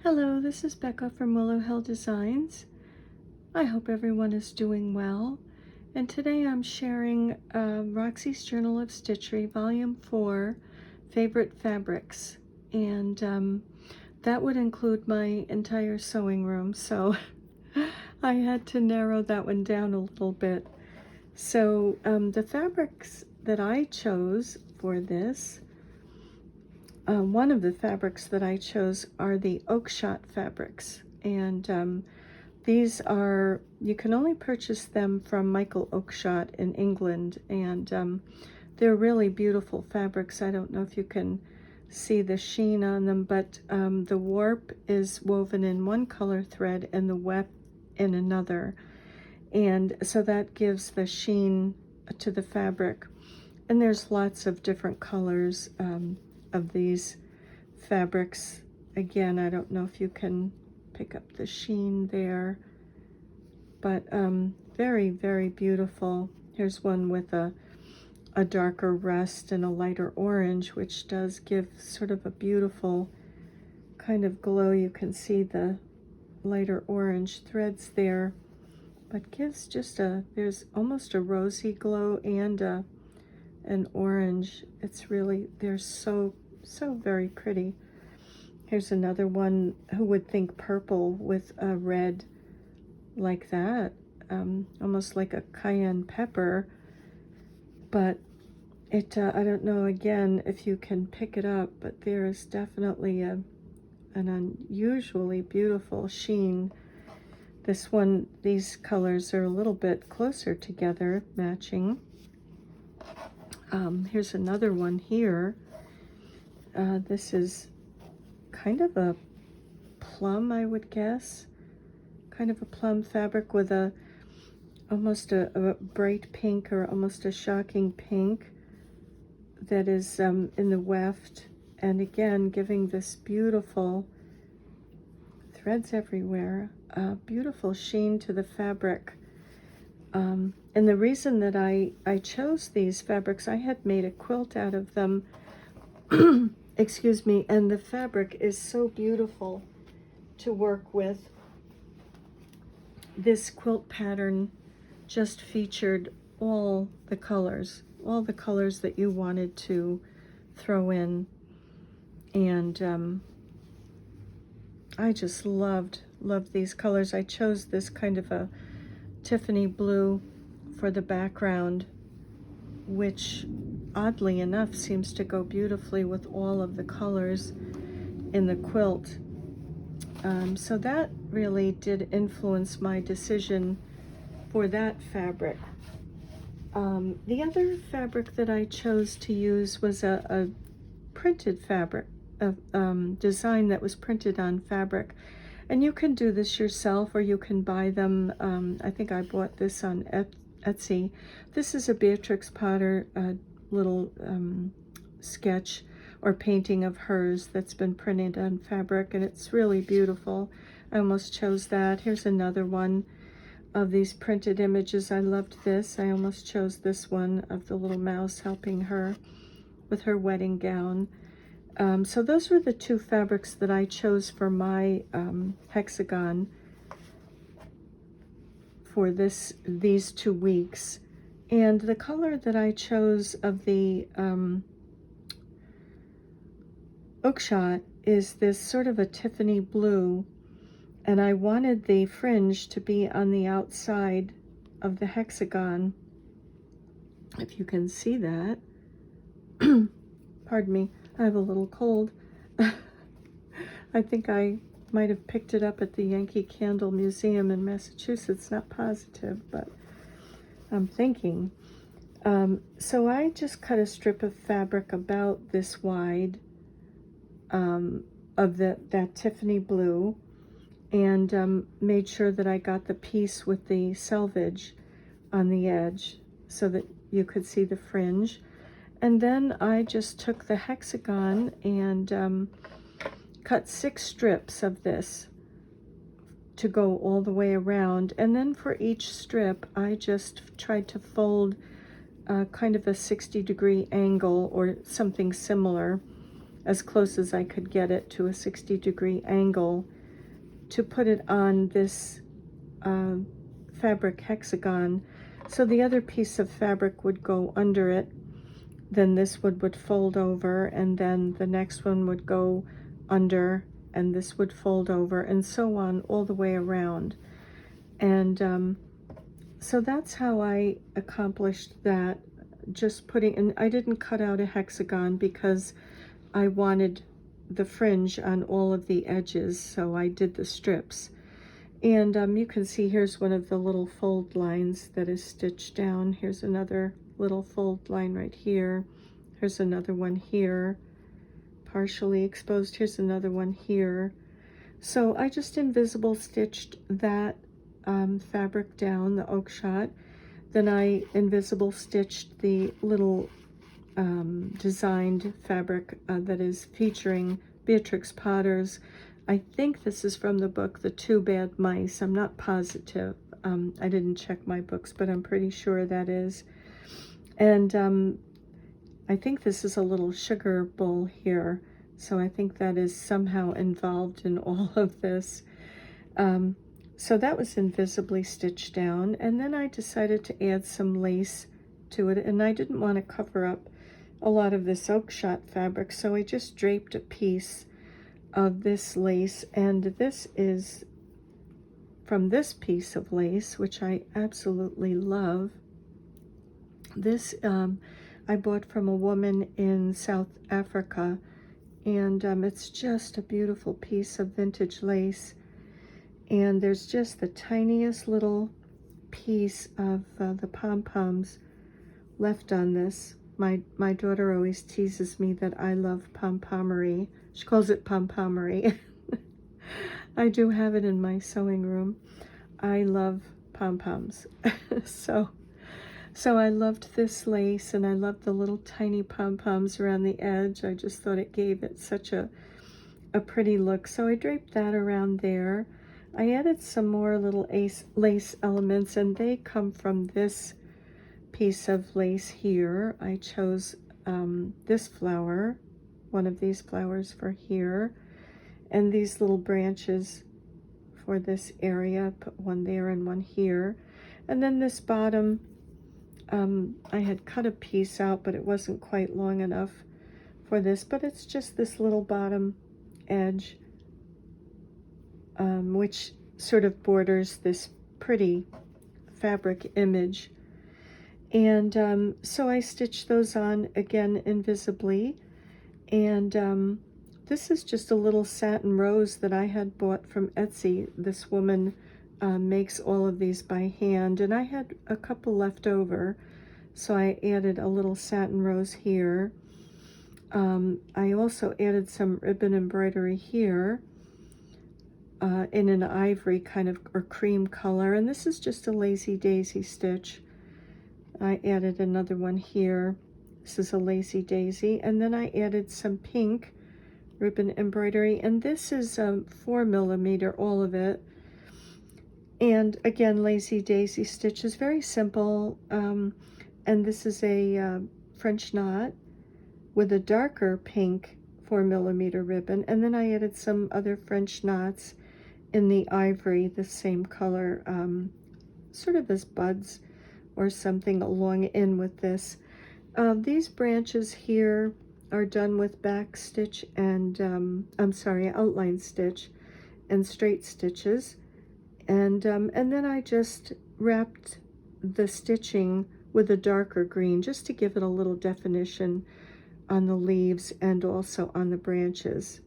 Hello, this is Becca from Willow Hill Designs. I hope everyone is doing well. And today I'm sharing Roxy's Journal of Stitchery, Volume 4, Favorite Fabrics. And that would include my entire sewing room, so I had to narrow that one down a little bit. So the fabrics that I chose for this, one of the fabrics that I chose are the Oakshott fabrics, and these are, you can only purchase them from Michael Oakshott in England, and they're really beautiful fabrics. I don't know if you can see the sheen on them, but the warp is woven in one color thread and the weft in another, and so that gives the sheen to the fabric. And there's lots of different colors of these fabrics. Again, I don't know if you can pick up the sheen there, but very, very beautiful. Here's one with a darker rust and a lighter orange, which does give sort of a beautiful kind of glow. You can see the lighter orange threads there, but gives just there's almost a rosy glow and an orange. It's really, they're so very pretty. Here's another one. Who would think purple with a red like that, almost like a cayenne pepper, but it I don't know again if you can pick it up, but there is definitely an unusually beautiful sheen. This one, these colors are a little bit closer together, matching. Here's another one here. This is kind of a plum, I would guess. Kind of a plum fabric with almost a bright pink, or almost a shocking pink, that is in the weft. And again, giving this beautiful threads everywhere, beautiful sheen to the fabric. And the reason that I chose these fabrics, I had made a quilt out of them, excuse me, and the fabric is so beautiful to work with. This quilt pattern just featured all the colors that you wanted to throw in, and I just loved these colors. I chose this kind of a Tiffany blue for the background, which oddly enough seems to go beautifully with all of the colors in the quilt. So that really did influence my decision for that fabric. The other fabric that I chose to use was a printed fabric, a design that was printed on fabric. And you can do this yourself, or you can buy them. I think I bought this on Etsy. This is a Beatrix Potter little sketch or painting of hers that's been printed on fabric, and it's really beautiful. I almost chose that. Here's another one of these printed images. I loved this. I almost chose this one of the little mouse helping her with her wedding gown. So those were the two fabrics that I chose for my hexagon for these 2 weeks. And the color that I chose of the Oakshott is this sort of a Tiffany blue, and I wanted the fringe to be on the outside of the hexagon, if you can see that. Pardon me, I have a little cold. I think I might have picked it up at the Yankee Candle Museum in Massachusetts, not positive, but I'm thinking. So I just cut a strip of fabric about this wide of that Tiffany blue, and made sure that I got the piece with the selvage on the edge so that you could see the fringe. And then I just took the hexagon and cut 6 strips of this to go all the way around. And then for each strip, I just tried to fold kind of a 60-degree angle or something similar as close as I could get it to a 60-degree angle to put it on this fabric hexagon. So the other piece of fabric would go under it, then this would fold over, and then the next one would go under, and this would fold over, and so on all the way around. And so that's how I accomplished that, just putting, and I didn't cut out a hexagon because I wanted the fringe on all of the edges, so I did the strips. And you can see here's one of the little fold lines that is stitched down. Here's another little fold line right here. Here's another one here, partially exposed. Here's another one here. So I just invisible stitched that fabric down, the oak shot. Then I invisible stitched the little designed fabric that is featuring Beatrix Potter's. I think this is from the book The Two Bad Mice. I'm not positive. I didn't check my books, but I'm pretty sure that is. And I think this is a little sugar bowl here. So I think that is somehow involved in all of this. So that was invisibly stitched down. And then I decided to add some lace to it. And I didn't want to cover up a lot of this oak shot fabric. So I just draped a piece of this lace. And this is from this piece of lace, which I absolutely love. This I bought from a woman in South Africa. And it's just a beautiful piece of vintage lace. And there's just the tiniest little piece of the pom-poms left on this. My daughter always teases me that I love pom-pomery. She calls it pom-pomery. I do have it in my sewing room. I love pom-poms. So I loved this lace, and I loved the little tiny pom-poms around the edge. I just thought it gave it such a pretty look. So I draped that around there. I added some more little lace elements, and they come from this piece of lace here. I chose this flower, one of these flowers for here, and these little branches for this area. Put one there and one here. And then this bottom, I had cut a piece out, but it wasn't quite long enough for this, but it's just this little bottom edge, which sort of borders this pretty fabric image. And so I stitched those on again invisibly. And this is just a little satin rose that I had bought from Etsy. This woman makes all of these by hand, and I had a couple left over, so I added a little satin rose here. I also added some ribbon embroidery here in an ivory kind of or cream color, and this is just a lazy daisy stitch. I added another one here. This is a lazy daisy, and then I added some pink ribbon embroidery, and this is 4mm, all of it. And again, lazy daisy stitch is very simple, and this is a French knot with a darker pink 4mm ribbon, and then I added some other French knots in the ivory, the same color, sort of as buds or something along in with this. These branches here are done with back stitch and outline stitch and straight stitches, and then I just wrapped the stitching with a darker green just to give it a little definition on the leaves and also on the branches.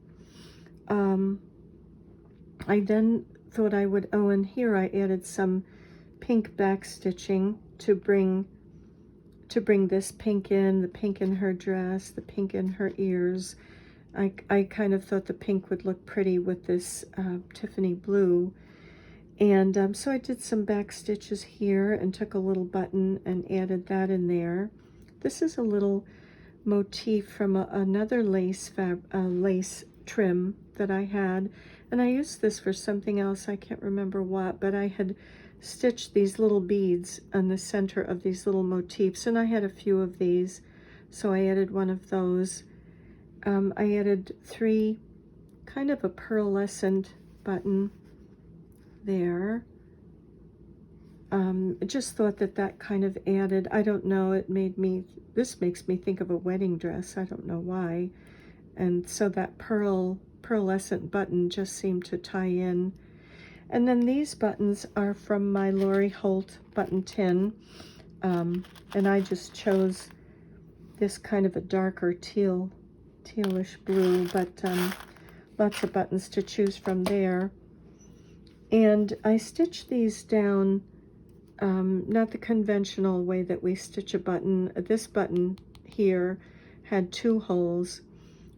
I then thought I would, and here I added some pink back stitching to bring this pink in, the pink in her dress, the pink in her ears. I kind of thought the pink would look pretty with this Tiffany blue. And so I did some back stitches here and took a little button and added that in there. This is a little motif from another lace trim that I had, and I used this for something else, I can't remember what, but I had stitched these little beads on the center of these little motifs, and I had a few of these, so I added one of those. I added 3 kind of a pearlescent button there. I just thought that that kind of added, I don't know, this makes me think of a wedding dress. I don't know why. And so that pearlescent button just seemed to tie in. And then these buttons are from my Lori Holt button tin. And I just chose this kind of a darker tealish blue, but lots of buttons to choose from there. And I stitched these down, not the conventional way that we stitch a button. This button here had 2 holes,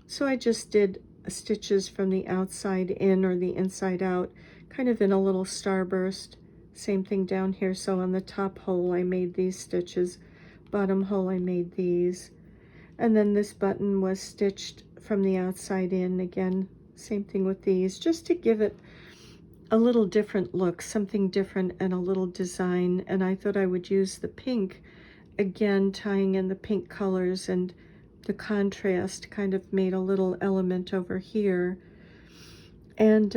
so I just did stitches from the outside in or the inside out, kind of in a little starburst. Same thing down here. So on the top hole I made these stitches, bottom hole I made these, and then this button was stitched from the outside in. Again, same thing with these, just to give it a little different look, something different and a little design. And I thought I would use the pink, again tying in the pink colors, and the contrast kind of made a little element over here. And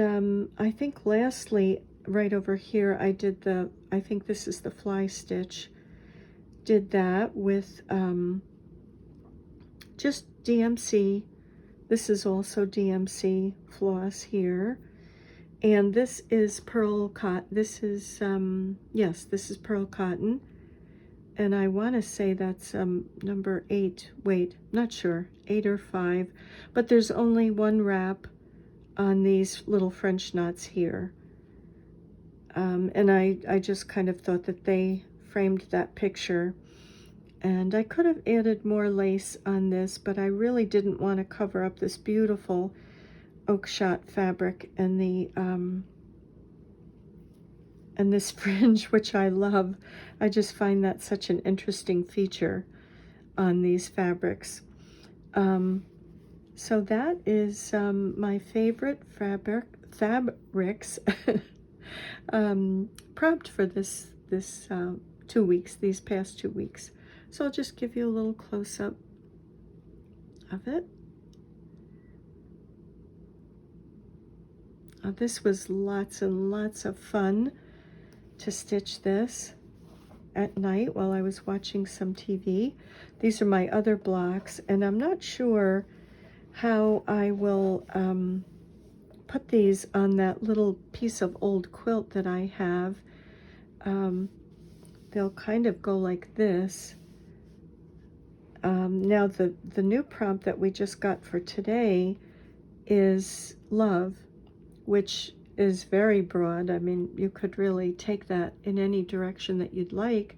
I think lastly, right over here, I did I think this is the fly stitch, did that with just DMC. This is also DMC floss here. And this is pearl cotton. This is, yes, this is pearl cotton. And I want to say that's number 8. Wait, not sure, 8 or 5. But there's only 1 wrap on these little French knots here. And I just kind of thought that they framed that picture. And I could have added more lace on this, but I really didn't want to cover up this beautiful oak shot fabric and the and this fringe, which I love. I just find that such an interesting feature on these fabrics. So that is my favorite fabrics prompt for this 2 weeks, these past 2 weeks. So I'll just give you a little close-up of it. This was lots and lots of fun to stitch this at night while I was watching some TV. These are my other blocks, and I'm not sure how I will put these on that little piece of old quilt that I have. They'll kind of go like this. Now the new prompt that we just got for today is love, which is very broad. I mean, you could really take that in any direction that you'd like.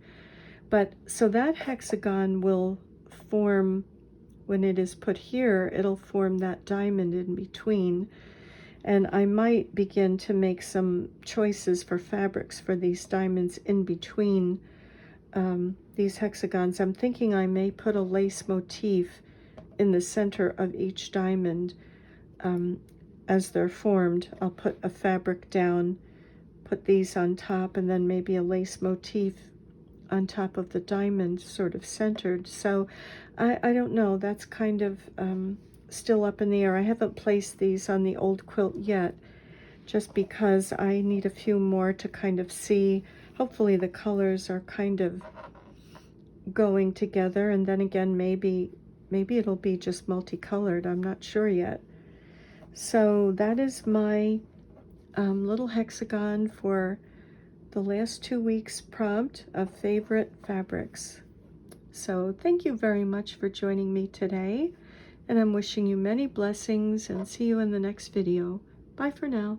But so that hexagon will form, when it is put here, it'll form that diamond in between. And I might begin to make some choices for fabrics for these diamonds in between these hexagons. I'm thinking I may put a lace motif in the center of each diamond. As they're formed, I'll put a fabric down, put these on top, and then maybe a lace motif on top of the diamond, sort of centered. So I don't know, that's kind of still up in the air. I haven't placed these on the old quilt yet, just because I need a few more to kind of see. Hopefully the colors are kind of going together, and then again, maybe it'll be just multicolored. I'm not sure yet. So that is my little hexagon for the last 2 weeks prompt of favorite fabrics. So thank you very much for joining me today, and I'm wishing you many blessings, and see you in the next video. Bye for now.